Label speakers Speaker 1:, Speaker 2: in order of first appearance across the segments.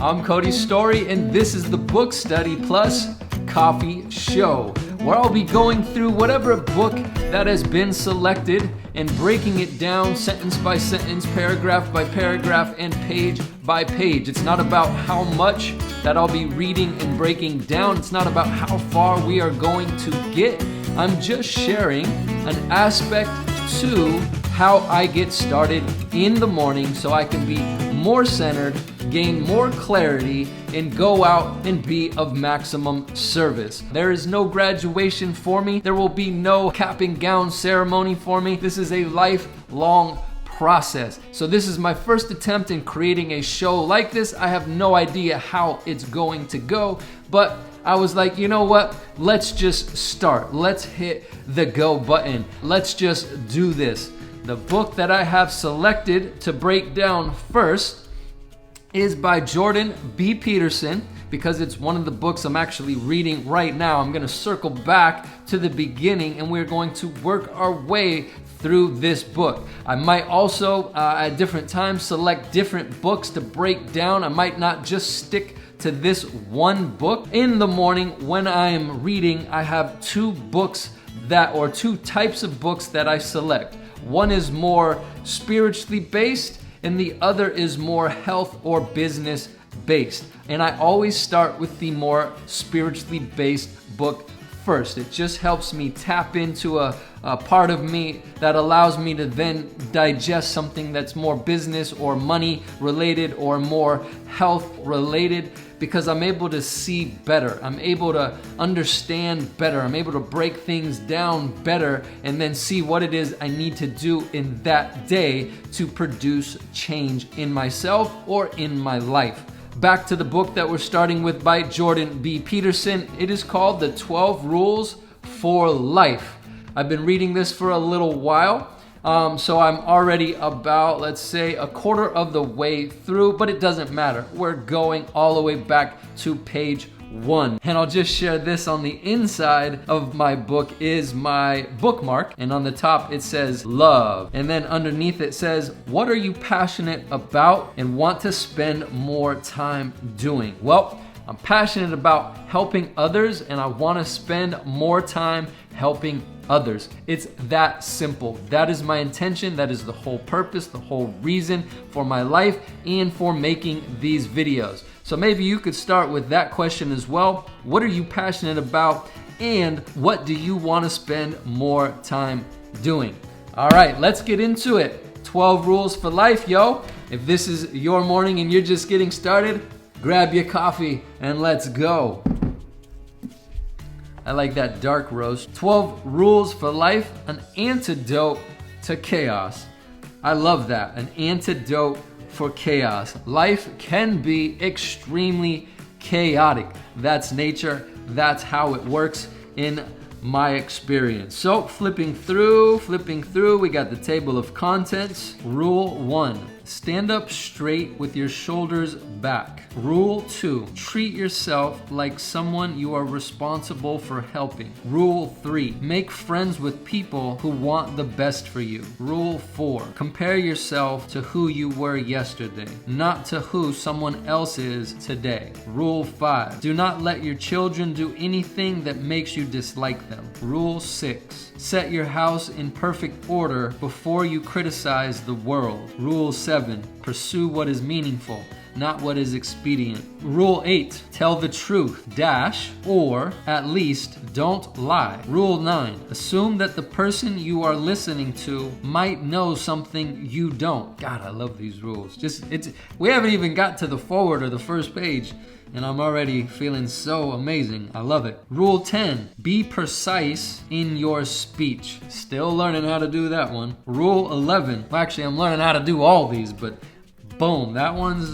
Speaker 1: I'm Cody Story, and this is the Book Study Plus Coffee Show, where I'll be going through whatever book that has been selected and breaking it down sentence by sentence, paragraph by paragraph, and page by page. It's not about how much that I'll be reading and breaking down. It's not about how far we are going to get. I'm just sharing an aspect to how I get started in the morning so I can be more centered, gain more clarity, and go out and be of maximum service. There is no graduation for me. There will be no cap and gown ceremony for me. This is a lifelong process. So this is my first attempt in creating a show like this. I have no idea how it's going to go, but I was like, you know what? Let's just start. Let's hit the go button. Let's just do this. The book that I have selected to break down first is by Jordan B. Peterson, because it's one of the books I'm actually reading right now. I'm going to circle back to the beginning and we're going to work our way through this book. I might also, at different times, select different books to break down. I might not just stick to this one book. In the morning when I am reading, I have two types of books that I select. One is more spiritually based and the other is more health or business based. And I always start with the more spiritually based book first. It just helps me tap into a part of me that allows me to then digest something that's more business or money related or more health related, because I'm able to see better. I'm able to understand better. I'm able to break things down better and then see what it is I need to do in that day to produce change in myself or in my life. Back to the book that we're starting with by Jordan B. Peterson. It is called The 12 Rules for Life. I've been reading this for a little while. So I'm already about, let's say, a quarter of the way through, but it doesn't matter. We're going all the way back to page 1. And I'll just share this. On the inside of my book is my bookmark, and on the top it says love. And then underneath it says, what are you passionate about and want to spend more time doing? Well, I'm passionate about helping others and I want to spend more time helping others. It's that simple. That is my intention. That is the whole purpose, the whole reason for my life and for making these videos. So maybe you could start with that question as well. What are you passionate about and what do you want to spend more time doing? All right, let's get into it. 12 rules for life, yo. If this is your morning and you're just getting started, grab your coffee and let's go. I like that dark roast. 12 rules for life, an antidote to chaos. I love that, an antidote for chaos. Life can be extremely chaotic. That's nature. That's how it works in my experience. So flipping through, we got the table of contents. Rule 1. Stand up straight with your shoulders back. Rule 2, treat yourself like someone you are responsible for helping. Rule 3, make friends with people who want the best for you. Rule 4, compare yourself to who you were yesterday, not to who someone else is today. Rule 5, do not let your children do anything that makes you dislike them. Rule 6, set your house in perfect order before you criticize the world. Rule 7, pursue what is meaningful, not what is expedient. Rule 8, tell the truth, or at least don't lie. Rule 9, assume that the person you are listening to might know something you don't. God, I love these rules. We haven't even got to the forward or the first page, and I'm already feeling so amazing. I love it. Rule 10, be precise in your speech. Still learning how to do that one. Rule 11, well, actually I'm learning how to do all these, but boom, that one's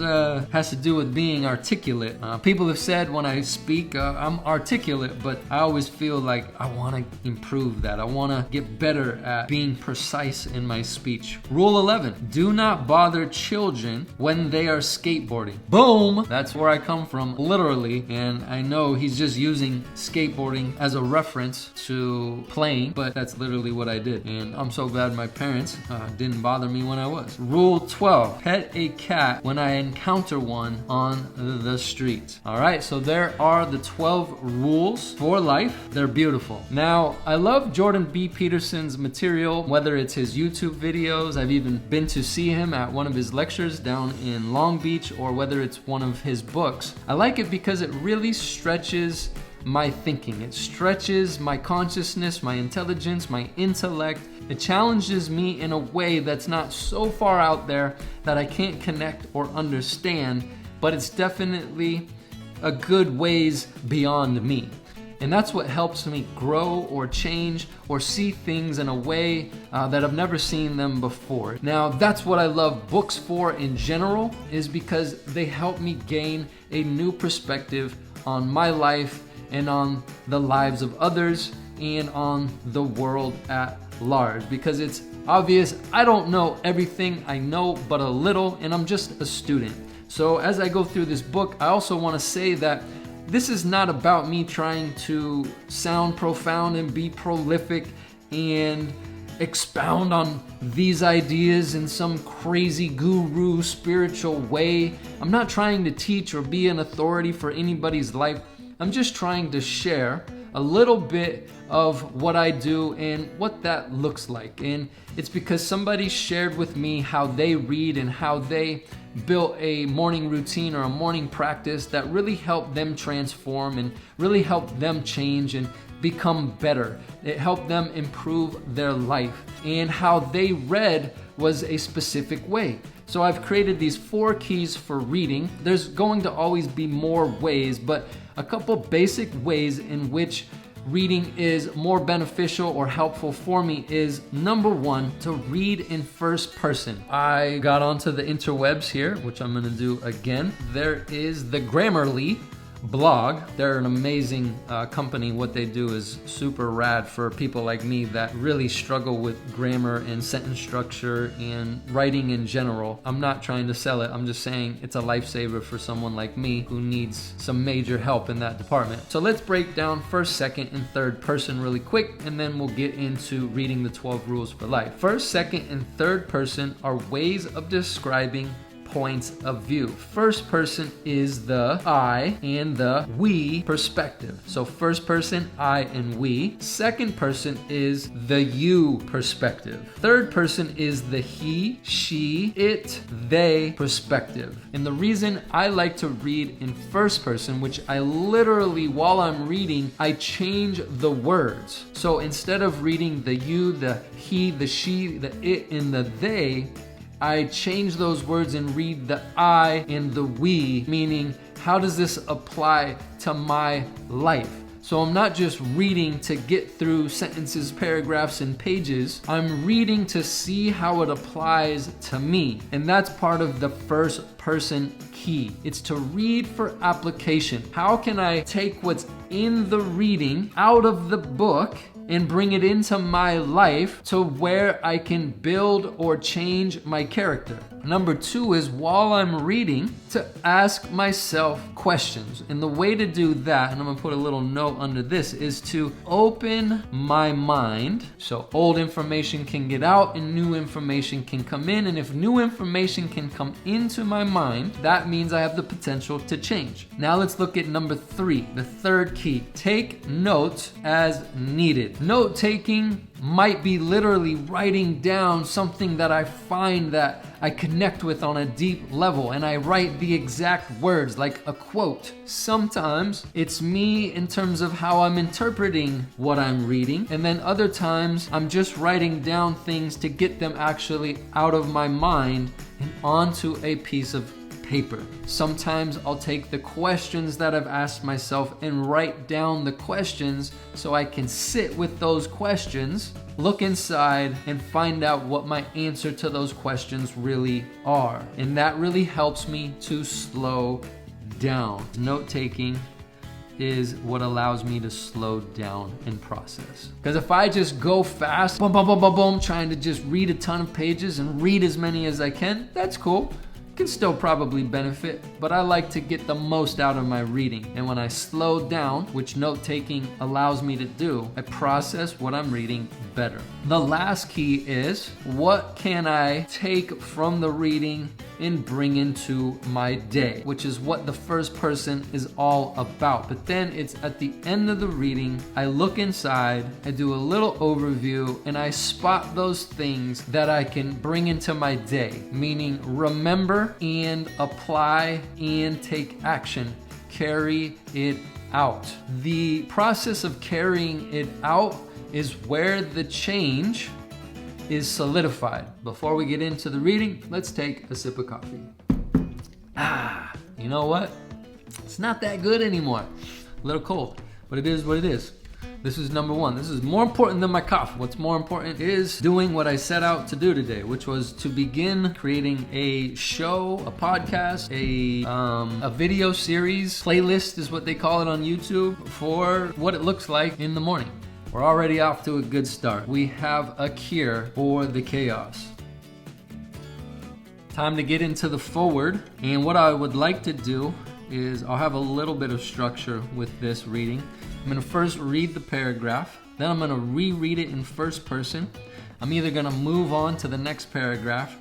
Speaker 1: has to do with being articulate. People have said when I speak, I'm articulate, but I always feel like I want to improve that. I want to get better at being precise in my speech. Rule 11, do not bother children when they are skateboarding. Boom! That's where I come from, literally, and I know he's just using skateboarding as a reference to playing, but that's literally what I did. And I'm so glad my parents didn't bother me when I was. Rule 12, pet a cat when I encounter one on the street. All right, so there are the 12 rules for life. They're beautiful. Now, I love Jordan B. Peterson's material, whether it's his YouTube videos, I've even been to see him at one of his lectures down in Long Beach, or whether it's one of his books. I like it because it really stretches my thinking. It stretches my consciousness, my intelligence, my intellect. It challenges me in a way that's not so far out there that I can't connect or understand, but it's definitely a good ways beyond me. And that's what helps me grow or change or see things in a way that I've never seen them before. Now, that's what I love books for in general, is because they help me gain a new perspective on my life and on the lives of others and on the world at large. Because it's obvious I don't know everything, I know but a little, and I'm just a student. So as I go through this book, I also want to say that this is not about me trying to sound profound and be prolific and expound on these ideas in some crazy guru spiritual way. I'm not trying to teach or be an authority for anybody's life. I'm just trying to share a little bit of what I do and what that looks like. And it's because somebody shared with me how they read and how they built a morning routine or a morning practice that really helped them transform and really helped them change and become better. It helped them improve their life. And how they read was a specific way. So I've created these 4 keys for reading. There's going to always be more ways, but a couple basic ways in which reading is more beneficial or helpful for me is, number 1, to read in first person. I got onto the interwebs here, which I'm gonna do again. There is the Grammarly blog. They're an amazing company. What they do is super rad for people like me that really struggle with grammar and sentence structure and writing in general. I'm not trying to sell it. I'm just saying it's a lifesaver for someone like me who needs some major help in that department. So let's break down first, second, and third person really quick, and then we'll get into reading the 12 rules for life. First, second, and third person are ways of describing points of view. First person is the I and the we perspective. So first person, I and we. Second person is the you perspective. Third person is the he, she, it, they perspective. And the reason I like to read in first person, which I literally, while I'm reading, I change the words. So instead of reading the you, the he, the she, the it, and the they, I change those words and read the I and the we, meaning how does this apply to my life? So I'm not just reading to get through sentences, paragraphs, and pages. I'm reading to see how it applies to me. And that's part of the first person key. It's to read for application. How can I take what's in the reading out of the book and bring it into my life to where I can build or change my character? Number 2 is, while I'm reading, to ask myself questions. And the way to do that, and I'm gonna put a little note under this, is to open my mind so old information can get out and new information can come in. And if new information can come into my mind, that means I have the potential to change. Now let's look at number 3, the third key. Take notes as needed. Note taking might be literally writing down something that I find that I connect with on a deep level, and I write the exact words like a quote. Sometimes it's me in terms of how I'm interpreting what I'm reading, and then other times I'm just writing down things to get them actually out of my mind and onto a piece of paper. Sometimes I'll take the questions that I've asked myself and write down the questions so I can sit with those questions, look inside, and find out what my answer to those questions really are. And that really helps me to slow down. Note-taking is what allows me to slow down and process. Because if I just go fast, boom, boom, boom, boom, boom, trying to just read a ton of pages and read as many as I can, that's cool. Can still probably benefit, but I like to get the most out of my reading. And when I slow down, which note-taking allows me to do, I process what I'm reading better. The last key is, what can I take from the reading and bring into my day, which is what the first person is all about. But then it's at the end of the reading, I look inside, I do a little overview, and I spot those things that I can bring into my day, meaning remember and apply and take action. Carry it out. The process of carrying it out is where the change is solidified. Before we get into the reading, let's take a sip of coffee. You know what? It's not that good anymore. A little cold, but it is what it is. This is number one. This is more important than my coffee. What's more important is doing what I set out to do today, which was to begin creating a show, a podcast, a video series. Playlist is what they call it on YouTube for what it looks like in the morning. We're already off to a good start. We have a cure for the chaos. Time to get into the forward. And what I would like to do is I'll have a little bit of structure with this reading. I'm going to first read the paragraph. Then I'm going to reread it in first person. I'm either going to move on to the next paragraph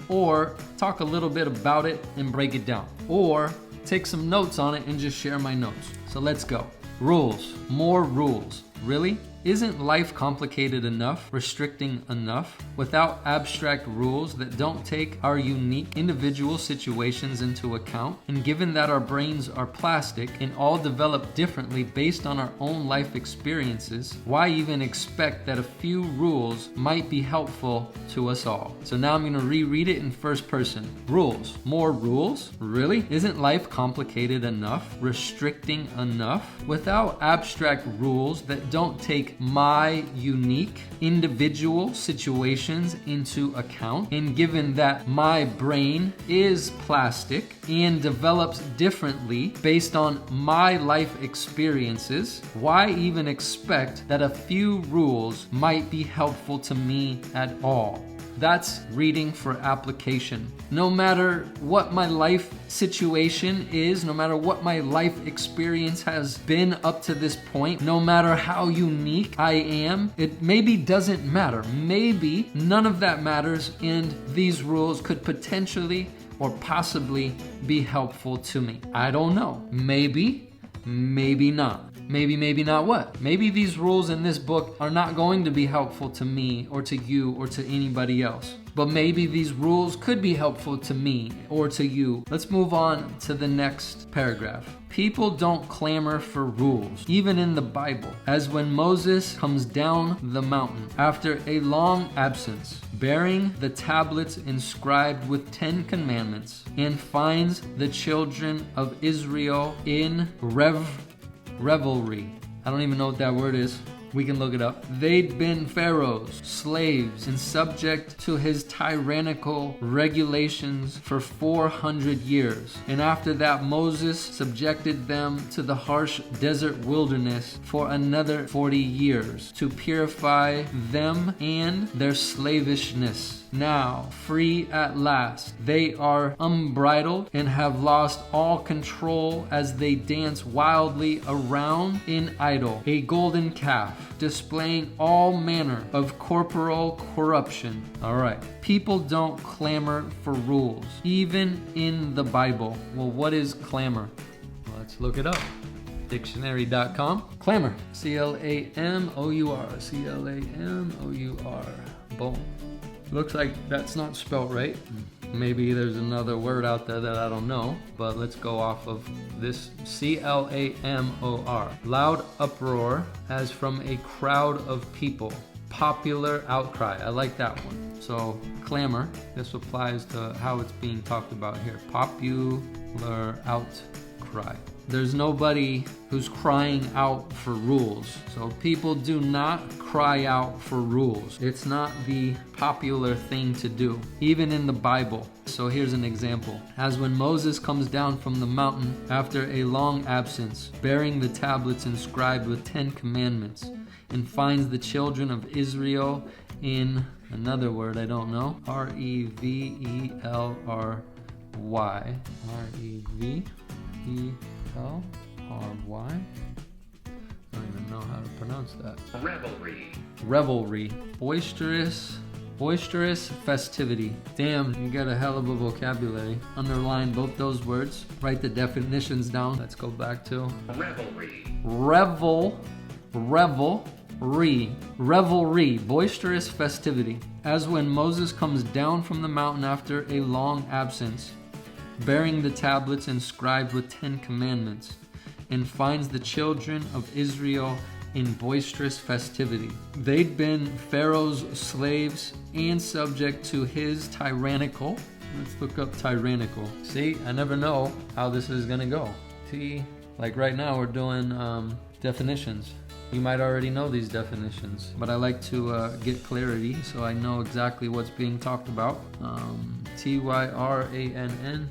Speaker 1: or talk a little bit about it and break it down. Or take some notes on it and just share my notes. So let's go. Rules. More rules. Really? Isn't life complicated enough, restricting enough, without abstract rules that don't take our unique individual situations into account? And given that our brains are plastic and all develop differently based on our own life experiences, why even expect that a few rules might be helpful to us all? So now I'm going to reread it in first person. Rules. More rules? Really? Isn't life complicated enough, restricting enough, without abstract rules that don't take my unique individual situations into account? And given that my brain is plastic and develops differently based on my life experiences, why even expect that a few rules might be helpful to me at all? That's reading for application. No matter what my life situation is, no matter what my life experience has been up to this point, no matter how unique I am, it maybe doesn't matter. Maybe none of that matters, and these rules could potentially or possibly be helpful to me. I don't know. Maybe not. Maybe not what? Maybe these rules in this book are not going to be helpful to me or to you or to anybody else. But maybe these rules could be helpful to me or to you. Let's move on to the next paragraph. People don't clamor for rules, even in the Bible, as when Moses comes down the mountain after a long absence, bearing the tablets inscribed with 10 commandments, and finds the children of Israel in revelry. I don't even know what that word is. We can look it up. They'd been pharaohs, slaves, and subject to his tyrannical regulations for 400 years. And after that, Moses subjected them to the harsh desert wilderness for another 40 years to purify them and their slavishness. Now, free at last, they are unbridled and have lost all control as they dance wildly around an idol, a golden calf, displaying all manner of corporal corruption. All right. People don't clamor for rules, even in the Bible. Well, what is clamor? Let's look it up. Dictionary.com. Clamor. C-L-A-M-O-U-R. C-L-A-M-O-U-R. Boom. Looks like that's not spelled right. Maybe there's another word out there that I don't know, but let's go off of this. C-L-A-M-O-R. Loud uproar as from a crowd of people. Popular outcry. I like that one. So clamor, this applies to how it's being talked about here. Popular outcry. There's nobody who's crying out for rules. So people do not cry out for rules. It's not the popular thing to do, even in the Bible. So here's an example. As when Moses comes down from the mountain after a long absence, bearing the tablets inscribed with 10 commandments, and finds the children of Israel in another word I don't know, R-E-V-E-L-R-Y. R-E-V-E-L-R-Y. I don't even know how to pronounce that.
Speaker 2: Revelry.
Speaker 1: Revelry. Boisterous Boisterous festivity. Damn, you got a hell of a vocabulary. Underline both those words. Write the definitions down. Let's go back to
Speaker 2: revelry.
Speaker 1: Revelry, boisterous festivity. As when Moses comes down from the mountain after a long absence, bearing the tablets inscribed with 10 commandments, and finds the children of Israel in boisterous festivity. They'd been Pharaoh's slaves and subject to his tyrannical. Let's look up tyrannical. See, I never know how this is gonna go. Like right now we're doing definitions. You might already know these definitions, but I like to get clarity so I know exactly what's being talked about. Tyrann,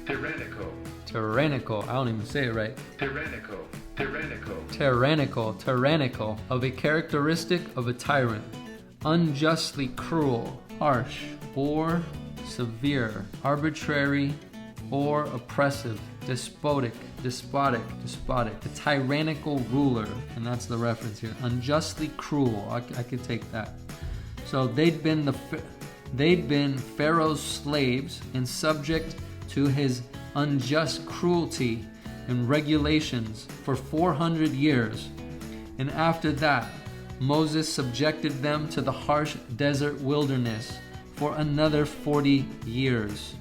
Speaker 1: Tyrannical. Tyrannical. I don't even say it right. Tyrannical. Of a characteristic of a tyrant. Unjustly cruel, harsh, or severe, arbitrary, or oppressive, despotic, a tyrannical ruler, and that's the reference here. Unjustly cruel. I could take that. So they'd been Pharaoh's slaves and subject to his unjust cruelty and regulations for 400 years. And after that, Moses subjected them to the harsh desert wilderness for another 40 years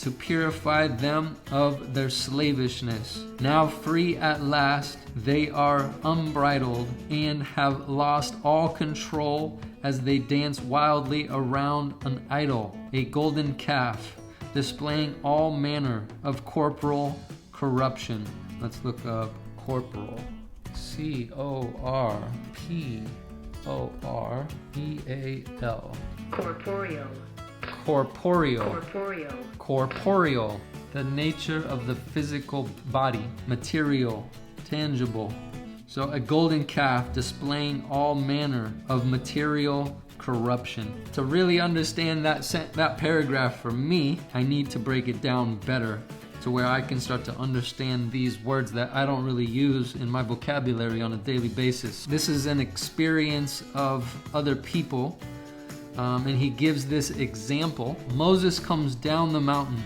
Speaker 1: to purify them of their slavishness. Now free at last, they are unbridled and have lost all control as they dance wildly around an idol, a golden calf, displaying all manner of corporal corruption. Let's look up corporal. Corporeal. Corporeal. The nature of the physical body. Material. Tangible. So a golden calf displaying all manner of material corruption. To really understand that paragraph for me, I need to break it down better to where I can start to understand these words that I don't really use in my vocabulary on a daily basis. This is an experience of other people, and he gives this example. Moses comes down the mountain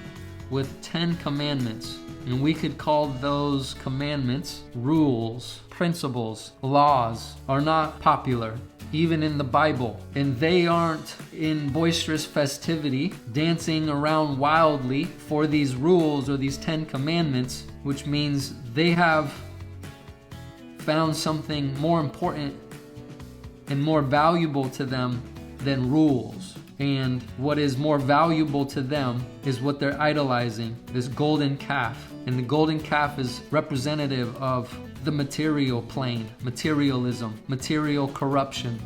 Speaker 1: with 10 commandments, and we could call those commandments rules, principles, laws, are not popular, even in the Bible. And they aren't in boisterous festivity, dancing around wildly for these rules or these 10 commandments, which means they have found something more important and more valuable to them than rules. And what is more valuable to them is what they're idolizing, this golden calf. And the golden calf is representative of the material plane, materialism, material corruption.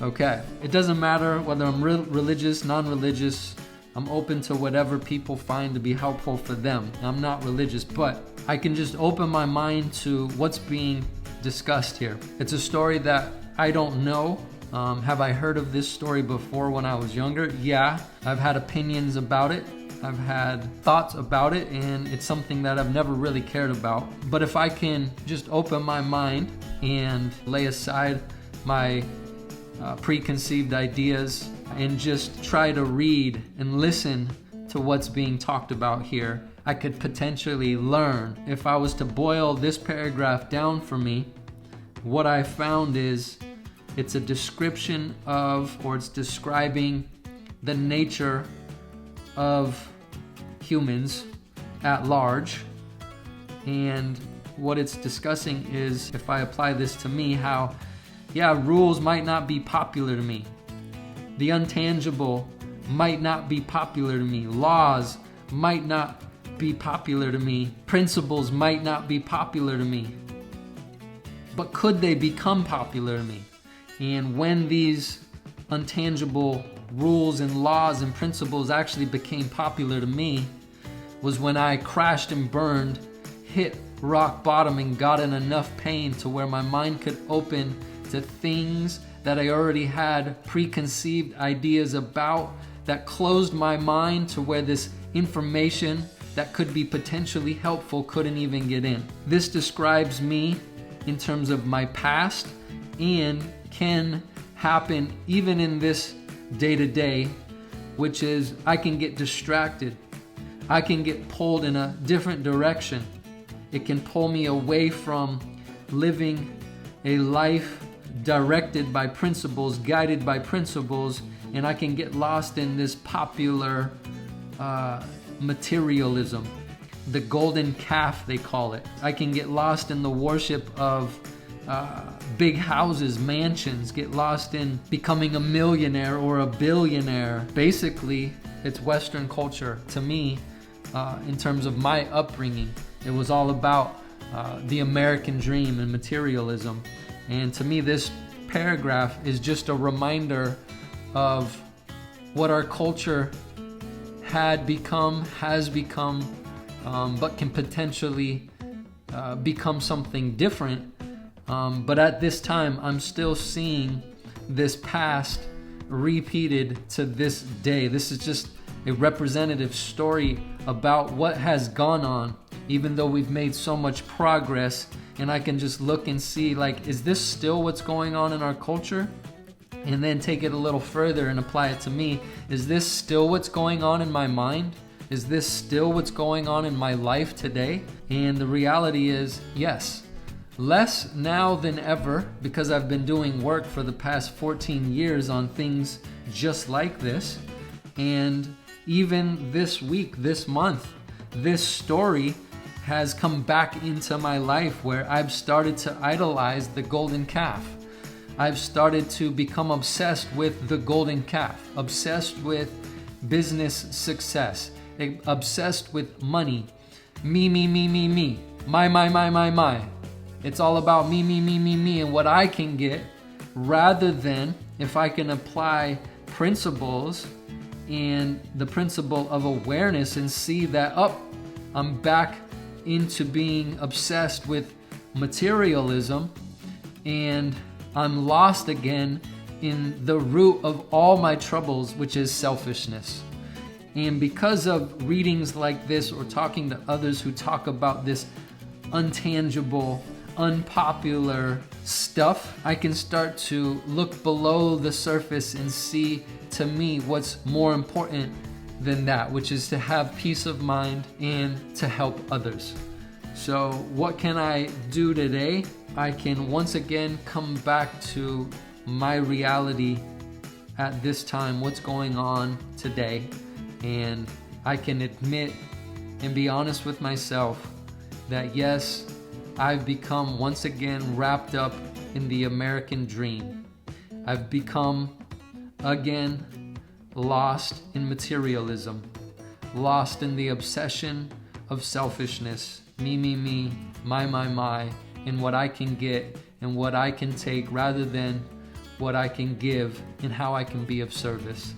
Speaker 1: Okay, it doesn't matter whether I'm religious, non-religious. I'm open to whatever people find to be helpful for them. I'm not religious, but I can just open my mind to what's being discussed here. It's a story that I don't know. Have I heard of this story before when I was younger? Yeah, I've had opinions about it. I've had thoughts about it, and it's something that I've never really cared about. But if I can just open my mind and lay aside my preconceived ideas and just try to read and listen to what's being talked about here, I could potentially learn. If I was to boil this paragraph down for me, what I found is it's a description of, or it's describing the nature of humans at large. And what it's discussing is, if I apply this to me, how, yeah, rules might not be popular to me. The untangible might not be popular to me. Laws might not be popular to me. Principles might not be popular to me. But could they become popular to me? And when these untangible rules and laws and principles actually became popular to me was when I crashed and burned, hit rock bottom, and got in enough pain to where my mind could open to things that I already had preconceived ideas about, that closed my mind to where this information that could be potentially helpful couldn't even get in. This describes me in terms of my past and can happen even in this day-to-day, which is I can get distracted. I can get pulled in a different direction. It can pull me away from living a life directed by principles, guided by principles, and I can get lost in this popular materialism. The golden calf, they call it. I can get lost in the worship of big houses, mansions, get lost in becoming a millionaire or a billionaire. Basically, it's Western culture to me. In terms of my upbringing, it was all about the American dream and materialism. And to me, this paragraph is just a reminder of what our culture has become, but can potentially become something different. But at this time, I'm still seeing this past repeated to this day. This is just a representative story about what has gone on, even though we've made so much progress. And I can just look and see, like, is this still what's going on in our culture? And then take it a little further and apply it to me. Is this still what's going on in my mind? Is this still what's going on in my life today? And the reality is, yes. Less now than ever, because I've been doing work for the past 14 years on things just like this. And even this week, this month, this story has come back into my life where I've started to idolize the golden calf. I've started to become obsessed with the golden calf, obsessed with business success, obsessed with money. Me, my. It's all about me, and what I can get, rather than if I can apply principles and the principle of awareness and see that, I'm back into being obsessed with materialism, and I'm lost again in the root of all my troubles, which is selfishness. And because of readings like this or talking to others who talk about this untangible, unpopular stuff, I can start to look below the surface and see, to me, what's more important than that, which is to have peace of mind and to help others. So what can I do today? I can once again come back to my reality at this time, what's going on today, and I can admit and be honest with myself that yes, I've become once again wrapped up in the American dream. I've become again lost in materialism, lost in the obsession of selfishness, me, my, and what I can get and what I can take rather than what I can give and how I can be of service.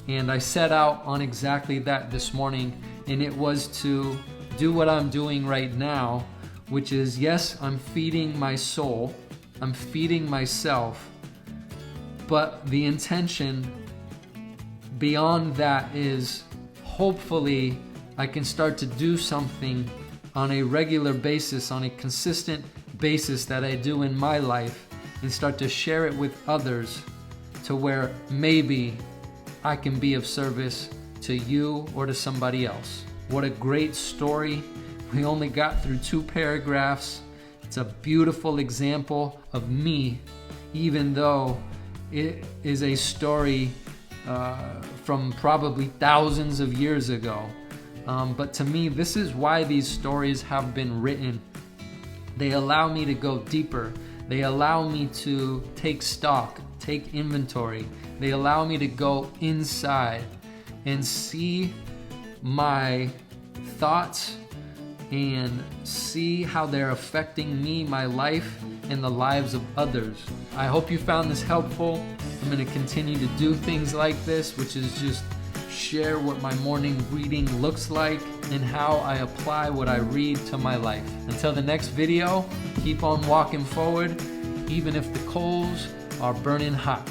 Speaker 1: And I set out on exactly that this morning, and it was to do what I'm doing right now, which is, yes, I'm feeding my soul, I'm feeding myself, but the intention beyond that is hopefully I can start to do something on a regular basis, on a consistent basis that I do in my life, and start to share it with others to where maybe I can be of service to you or to somebody else. What a great story. We only got through 2 paragraphs. It's a beautiful example of me, even though it is a story from probably thousands of years ago. But to me, this is why these stories have been written. They allow me to go deeper. They allow me to take stock, take inventory. They allow me to go inside and see my thoughts and see how they're affecting me, my life, and the lives of others. I hope you found this helpful. I'm going to continue to do things like this, which is just share what my morning reading looks like and how I apply what I read to my life. Until the next video, keep on walking forward, even if the coals are burning hot.